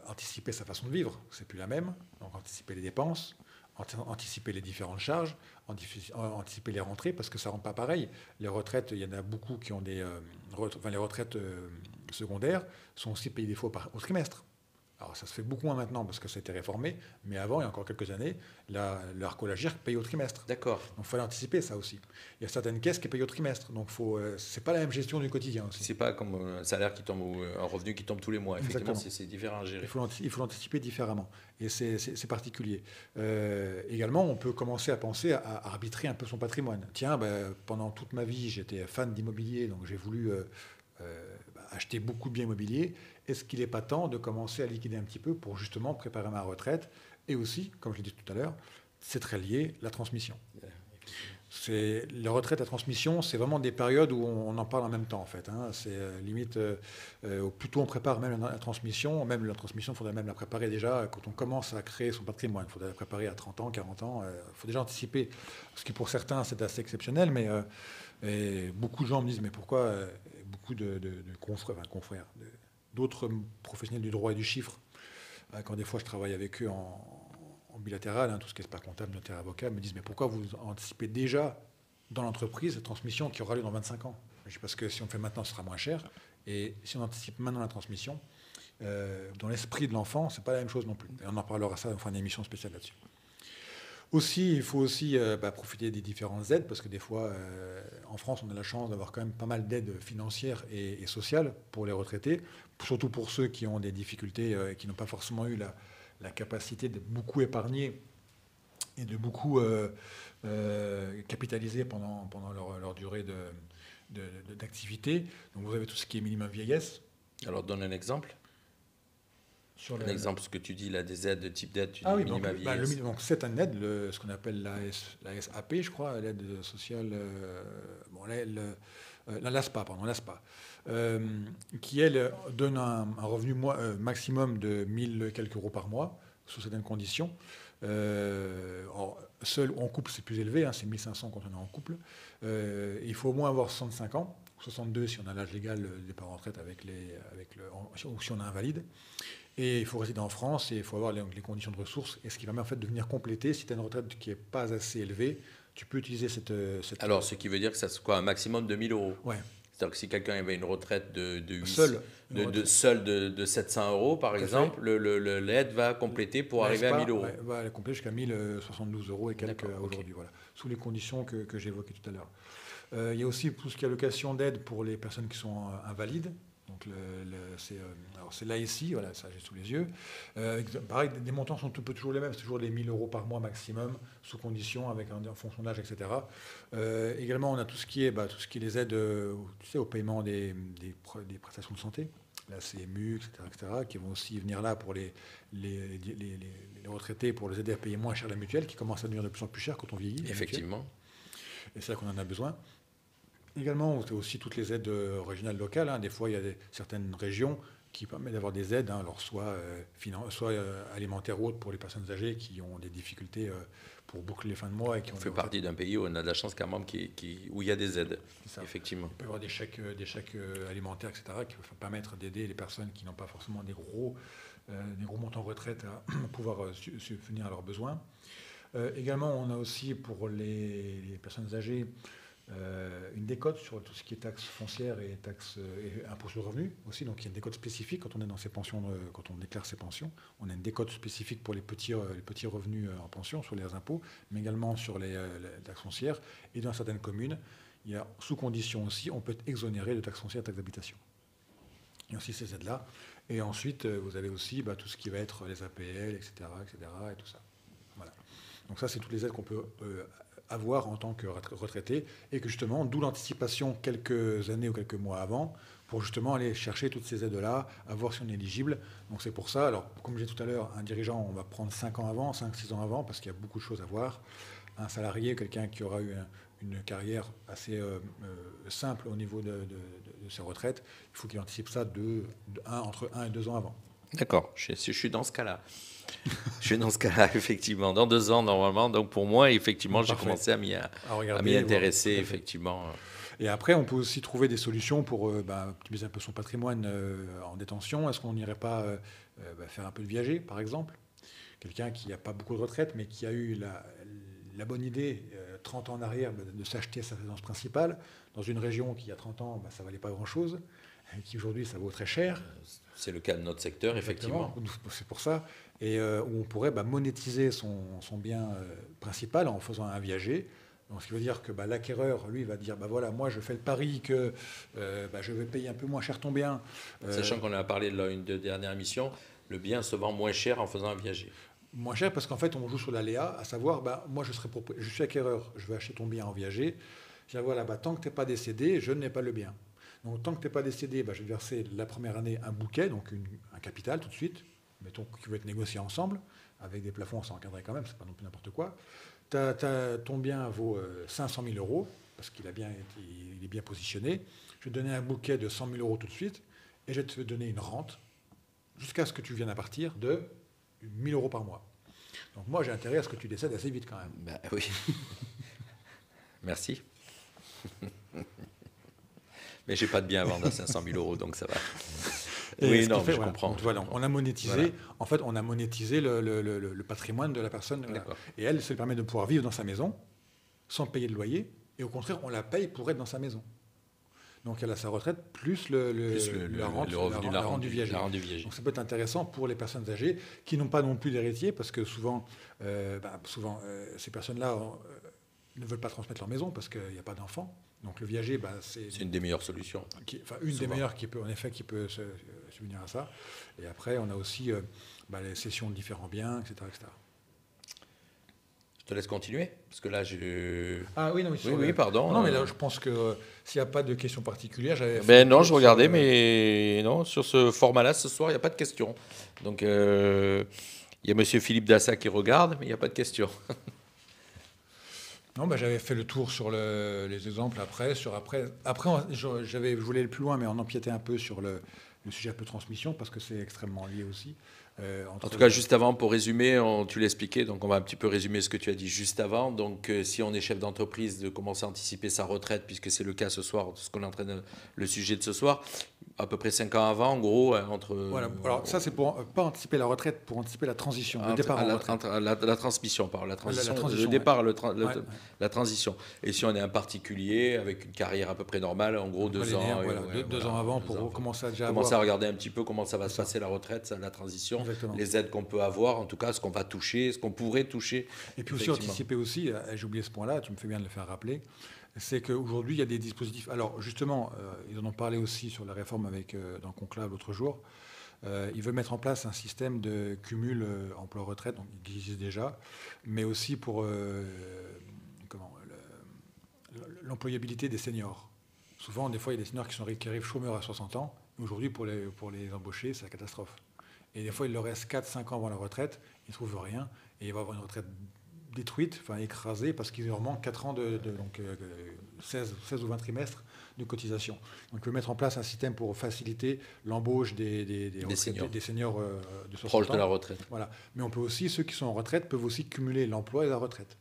anticiper sa façon de vivre, c'est plus la même, donc anticiper les dépenses, anticiper les différentes charges, anticiper les rentrées, parce que ça ne rend pas pareil. Les retraites, il y en a beaucoup qui ont les retraites secondaires sont aussi payées des fois au trimestre. Alors ça se fait beaucoup moins maintenant parce que ça a été réformé, mais avant, il y a encore quelques années, l'Arco-Lagir paye au trimestre. D'accord. Donc il fallait anticiper ça aussi. Il y a certaines caisses qui payent au trimestre, donc c'est pas la même gestion du quotidien aussi. C'est pas comme un salaire qui tombe ou un revenu qui tombe tous les mois. Effectivement, Exactement. c'est différent à gérer. Il faut l'anticiper différemment. Et c'est particulier. Également, on peut commencer à penser à arbitrer un peu son patrimoine. Tiens, pendant toute ma vie, j'étais fan d'immobilier, donc j'ai voulu acheter beaucoup de biens immobiliers. Est-ce qu'il n'est pas temps de commencer à liquider un petit peu pour justement préparer ma retraite? Et aussi, comme je l'ai dit tout à l'heure, c'est très lié, la transmission. La retraite, la transmission, c'est vraiment des périodes où on en parle en même temps, en fait. Hein. C'est limite, plus tôt on prépare même la transmission, il faudrait même la préparer déjà quand on commence à créer son patrimoine. Il faudrait la préparer à 30 ans, 40 ans. Il faut déjà anticiper, ce qui pour certains, c'est assez exceptionnel, mais et beaucoup de gens me disent, mais pourquoi beaucoup de confrères, d'autres professionnels du droit et du chiffre, quand des fois je travaille avec eux en bilatéral, tout ce qui est pas comptable, notaire, avocat, me disent mais pourquoi vous anticipez déjà dans l'entreprise la transmission qui aura lieu dans 25 ans? Je dis parce que si on le fait maintenant, ce sera moins cher. Et si on anticipe maintenant la transmission, dans l'esprit de l'enfant, c'est pas la même chose non plus. Et on en parlera ça, on fera une émission spéciale là-dessus. Aussi, il faut aussi profiter des différentes aides, parce que des fois, en France, on a la chance d'avoir quand même pas mal d'aides financières et sociales pour les retraités, surtout pour ceux qui ont des difficultés et qui n'ont pas forcément eu la capacité de beaucoup épargner et de beaucoup capitaliser pendant leur durée d'activité. Donc vous avez tout ce qui est minimum vieillesse. Alors donne un exemple. Un exemple, ce que tu dis là, des aides de type d'aide, tu dis oui, minima vieillesse. donc c'est une aide, ce qu'on appelle la SAP, je crois, l'aide sociale, l'ASPA, qui elle donne un revenu maximum de 1000 quelques euros par mois, sous certaines conditions. Seul ou en couple, c'est plus élevé, c'est 1500 quand on est en couple. Il faut au moins avoir 65 ans, 62 si on a l'âge légal de départ en retraite ou si on est invalide. Et il faut résider en France et il faut avoir les conditions de ressources. Et ce qui permet en fait de venir compléter, si tu as une retraite qui n'est pas assez élevée, tu peux utiliser cette... Alors, ce qui veut dire que ça c'est quoi, un maximum de 1000 euros. Ouais. C'est-à-dire que si quelqu'un avait une retraite de 700 euros, par exemple, l'aide va compléter pour arriver à 1000 euros. Va compléter jusqu'à 1072 euros et quelques aujourd'hui, voilà, sous les conditions que j'évoquais tout à l'heure. Il y a aussi tout ce qui est allocation d'aide pour les personnes qui sont invalides. Donc c'est l'ASI, voilà, ça j'ai sous les yeux. Pareil, des montants sont toujours les mêmes, c'est toujours les 1000 euros par mois maximum, sous condition, en fonction d'âge, etc. Également, on a tout ce qui est les aides au paiement des prestations de santé, la CMU, etc., qui vont aussi venir là pour les retraités, pour les aider à payer moins cher la mutuelle, qui commence à devenir de plus en plus cher quand on vieillit. Effectivement. Et c'est là qu'on en a besoin. Également, on a aussi toutes les aides régionales locales. Des fois, il y a certaines régions qui permettent d'avoir des aides, alors soit alimentaires ou autres pour les personnes âgées qui ont des difficultés pour boucler les fins de mois. On fait partie d'un pays où on a de la chance quand même où il y a des aides, effectivement. Il peut y avoir des chèques alimentaires, etc., qui peuvent permettre d'aider les personnes qui n'ont pas forcément des gros montants de retraite à pouvoir subvenir à leurs besoins. Également, on a aussi pour les personnes âgées une décote sur tout ce qui est taxes foncières et impôts sur le revenu aussi. Donc il y a une décote spécifique quand on est dans ses pensions, quand on déclare ses pensions. On a une décote spécifique pour les petits revenus en pension sur les impôts, mais également sur les taxes foncières. Et dans certaines communes, il y a sous condition aussi, on peut être exonéré de taxes foncières et taxes d'habitation. Il y a aussi ces aides-là. Et ensuite, vous avez aussi tout ce qui va être les APL, etc., et tout ça. Voilà. Donc ça, c'est toutes les aides qu'on peut avoir en tant que retraité, et que justement, d'où l'anticipation quelques années ou quelques mois avant, pour justement aller chercher toutes ces aides-là, à voir si on est éligible. Donc c'est pour ça, alors comme je disais tout à l'heure, un dirigeant, on va prendre 5 ans avant, 5-6 ans avant, parce qu'il y a beaucoup de choses à voir. Un salarié, quelqu'un qui aura eu une carrière assez simple au niveau de ses retraites, il faut qu'il anticipe ça entre 1 et 2 ans avant. D'accord, je suis dans ce cas-là. Je suis dans ce cas-là, effectivement. Dans 2 ans, normalement. Donc, pour moi, effectivement, j'ai commencé à m'y intéresser, effectivement. Et après, on peut aussi trouver des solutions pour optimiser un peu son patrimoine en détention. Est-ce qu'on n'irait pas faire un peu de viager, par exemple? Quelqu'un qui n'a pas beaucoup de retraite, mais qui a eu la bonne idée, 30 ans en arrière, de s'acheter sa résidence principale dans une région qui, il y a 30 ans, ça ne valait pas grand-chose. qui aujourd'hui ça vaut très cher. C'est le cas de notre secteur, effectivement. C'est pour ça. Et où on pourrait monétiser son bien principal en faisant un viager. Donc, ce qui veut dire que l'acquéreur, lui, va dire, voilà, moi, je fais le pari que je vais payer un peu moins cher ton bien. Sachant qu'on a parlé de une des dernières émissions, le bien se vend moins cher en faisant un viager. Moins cher parce qu'en fait, on joue sur l'aléa, à savoir, moi, je suis acquéreur, je vais acheter ton bien en viager. Je dis, voilà, tant que tu n'es pas décédé, je n'ai pas le bien. Donc, tant que tu n'es pas décédé, je vais te verser la première année un bouquet, donc un capital tout de suite, mettons qui va être négocié ensemble, avec des plafonds, ça encadré quand même, c'est pas non plus n'importe quoi. Ton bien vaut 500 000 euros, parce qu'il est bien positionné. Je vais te donner un bouquet de 100 000 euros tout de suite, et je vais te donner une rente, jusqu'à ce que tu viennes à partir de 1 000 euros par mois. Donc moi, j'ai intérêt à ce que tu décèdes assez vite quand même. Oui. Merci. Mais j'ai pas de bien à vendre à 500 000 euros, donc ça va. Oui, non, je comprends. Donc, voilà, on a monétisé. Voilà. En fait, on a monétisé le patrimoine de la personne. Et elle, ça lui permet de pouvoir vivre dans sa maison sans payer de loyer. Et au contraire, on la paye pour être dans sa maison. Donc elle a sa retraite plus la rente du viager. Donc ça peut être intéressant pour les personnes âgées qui n'ont pas non plus d'héritier, parce que souvent ces personnes-là ne veulent pas transmettre leur maison parce qu'il n'y a pas d'enfants. Donc le viager, c'est une des meilleures solutions. Une des meilleures qui peut subvenir à ça. Et après, on a aussi les cessions de différents biens, etc., etc. Je te laisse continuer, parce que là, Ah oui, non, oui, pardon. Non, mais là, je pense que s'il n'y a pas de questions particulières, non, je regardais, mais non, sur ce format-là, ce soir, il n'y a pas de questions. Donc, il y a M. Philippe Dassa qui regarde, mais il n'y a pas de questions. Non, j'avais fait le tour sur les exemples après. Je voulais aller plus loin, mais on empiétait un peu sur le sujet un peu transmission, parce que c'est extrêmement lié aussi. En tout cas, juste avant, pour résumer, tu l'expliquais, donc on va un petit peu résumer ce que tu as dit juste avant. Donc, si on est chef d'entreprise, de commencer à anticiper sa retraite, puisque c'est le cas ce soir, ce qu'on est en train de, le sujet de ce soir, à peu près 5 ans avant, en gros, Voilà. Alors ça, c'est pour pas anticiper la retraite, pour anticiper la transition, le départ en retraite. La transmission, la transition, le départ, la transition. Et si on est un particulier avec une carrière à peu près normale, en gros 2 ans. Deux ans avant pour commencer à déjà à regarder un petit peu comment ça va se passer la retraite, la transition. Exactement. Les aides qu'on peut avoir, en tout cas, ce qu'on va toucher, ce qu'on pourrait toucher. Et puis aussi anticiper aussi, j'ai oublié ce point-là, tu me fais bien de le faire rappeler, c'est qu'aujourd'hui, il y a des dispositifs. Alors justement, ils en ont parlé aussi sur la réforme dans Conclave l'autre jour. Ils veulent mettre en place un système de cumul emploi-retraite, donc il existe déjà, mais aussi pour l'employabilité des seniors. Souvent, des fois, il y a des seniors qui arrivent chômeurs à 60 ans. Aujourd'hui, pour les embaucher, c'est la catastrophe. Et des fois, il leur reste 4-5 ans avant la retraite, ils ne trouvent rien, et ils vont avoir une retraite détruite, écrasée, parce qu'il leur manque 4 ans, donc 16 ou 20 trimestres de cotisation. Donc, il faut mettre en place un système pour faciliter l'embauche des seniors de 60 ans. Proches de la retraite. Voilà. Mais on peut aussi, ceux qui sont en retraite peuvent aussi cumuler l'emploi et la retraite.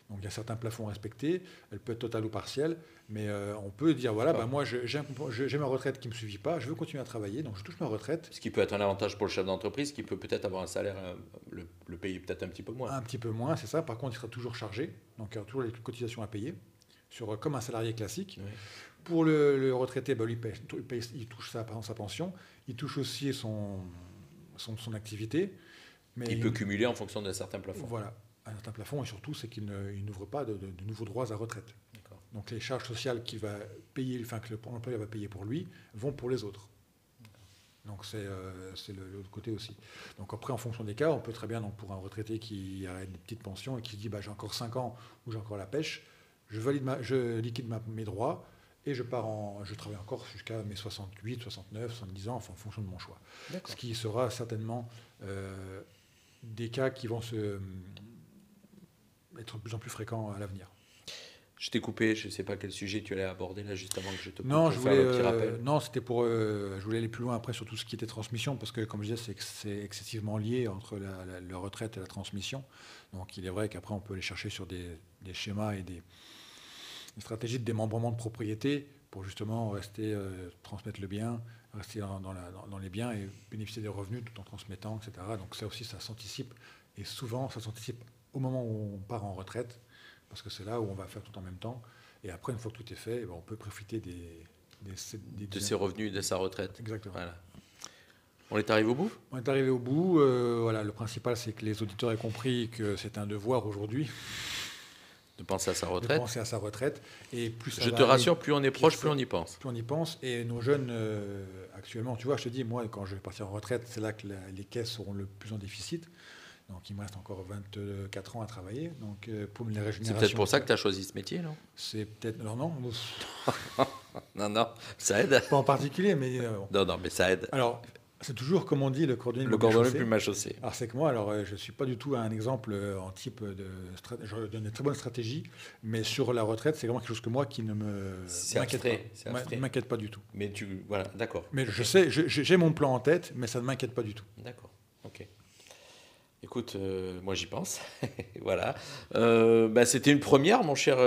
Donc il y a certains plafonds respectés, elle peut être totale ou partielle, mais on peut dire, moi j'ai ma retraite qui ne me suffit pas, je veux continuer à travailler, donc je touche ma retraite. Ce qui peut être un avantage pour le chef d'entreprise, qui peut peut-être avoir un salaire, le payer peut-être un petit peu moins. Un petit peu moins, c'est ça. Par contre, il sera toujours chargé, donc il y aura toujours les cotisations à payer, comme un salarié classique. Oui. Pour le retraité, il touche sa pension, il touche aussi son activité. Mais il peut cumuler en fonction de certains plafonds. Voilà. Un certain plafond, et surtout, c'est qu'il n'ouvre pas de nouveaux droits à retraite. Donc les charges sociales qu'il va payer, que l'employeur va payer pour lui, vont pour les autres. Donc c'est l'autre côté aussi. Donc après, en fonction des cas, on peut très bien, donc, pour un retraité qui a une petite pension et qui se dit j'ai encore 5 ans ou j'ai encore la pêche, je liquide mes droits et je travaille encore jusqu'à mes 68, 69, 70 ans, en fonction de mon choix. Ce qui sera certainement des cas qui vont être de plus en plus fréquents à l'avenir. Je t'ai coupé, je ne sais pas quel sujet tu allais aborder là juste avant que je te coupe. Non, c'était je voulais aller plus loin après sur tout ce qui était transmission, parce que comme je disais, c'est excessivement lié entre la retraite et la transmission. Donc il est vrai qu'après on peut aller chercher sur des schémas et des stratégies de démembrement de propriété pour justement transmettre le bien, rester dans les biens et bénéficier des revenus tout en transmettant, etc. Donc ça aussi, ça s'anticipe, et souvent ça s'anticipe au moment où on part en retraite, parce que c'est là où on va faire tout en même temps. Et après, une fois que tout est fait, on peut profiter de ses revenus, de sa retraite. Exactement. Voilà. On est arrivé au bout? On est arrivé au bout. Voilà, le principal, c'est que les auditeurs aient compris que c'est un devoir aujourd'hui De penser à sa de retraite. penser à sa retraite. Et plus ça Je va te aller, rassure, plus on est proche, plus on y pense. plus on y pense. Et nos jeunes, actuellement, tu vois, je te dis, moi, quand je vais partir en retraite, c'est là que les caisses seront le plus en déficit. Donc, il me reste encore 24 ans à travailler. Donc, pour les régénérations... C'est peut-être pour ça que tu as choisi ce métier, non? C'est peut-être... Alors non, Non, ça aide. pas en particulier, mais... bon. Non, mais ça aide. Alors, c'est toujours, comme on dit, le cordonnier Le cordonnier plus mal chaussé. Alors, c'est que moi, je ne suis pas du tout un exemple en type de... Je donne des très bonnes stratégies, mais sur la retraite, c'est vraiment quelque chose que moi qui ne m'inquiète pas du tout. Mais voilà, d'accord. Mais je sais, j'ai mon plan en tête, mais ça ne m'inquiète pas du tout. D'accord, ok. Écoute, moi j'y pense. Voilà. C'était une première, mon cher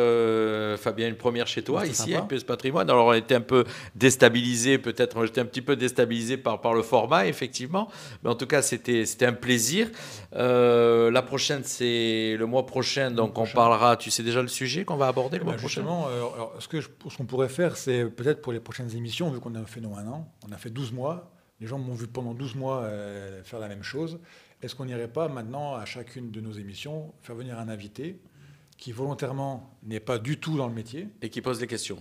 Fabien, une première chez toi, ici, avec PS Patrimoine. Alors on était un peu déstabilisé, peut-être, j'étais un petit peu déstabilisé par le format, effectivement. Mais en tout cas, c'était un plaisir. La prochaine, c'est le mois prochain, donc on parlera, tu sais déjà le sujet qu'on va aborder le mois prochain? Justement, ce qu'on pourrait faire, c'est peut-être pour les prochaines émissions, vu qu'on a fait un an, on a fait 12 mois, les gens m'ont vu pendant 12 mois faire la même chose. Est-ce qu'on n'irait pas maintenant, à chacune de nos émissions, faire venir un invité qui volontairement n'est pas du tout dans le métier. Et qui pose des questions.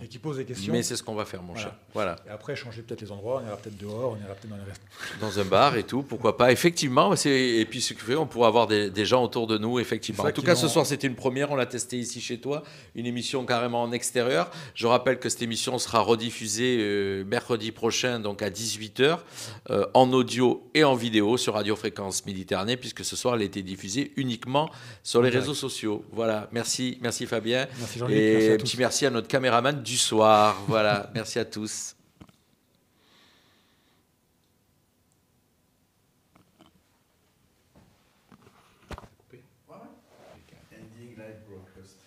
Mais c'est ce qu'on va faire, mon cher. Voilà. Et après, changer peut-être les endroits, on ira peut-être dehors, on ira peut-être dans les restaurants. Dans un bar et tout, pourquoi pas. Effectivement, et puis ce qui fait, on pourra avoir des gens autour de nous, effectivement. En tout cas, ce soir, c'était une première, on l'a testé ici chez toi, une émission carrément en extérieur. Je rappelle que cette émission sera rediffusée mercredi prochain, donc à 18h, en audio et en vidéo sur Radio Fréquence Méditerranée, puisque ce soir, elle a été diffusée uniquement sur les réseaux sociaux. Voilà, merci Fabien. Merci Jean-Luc. Et un petit merci à notre caméraman du soir. Voilà, merci à tous. Ending live broadcast.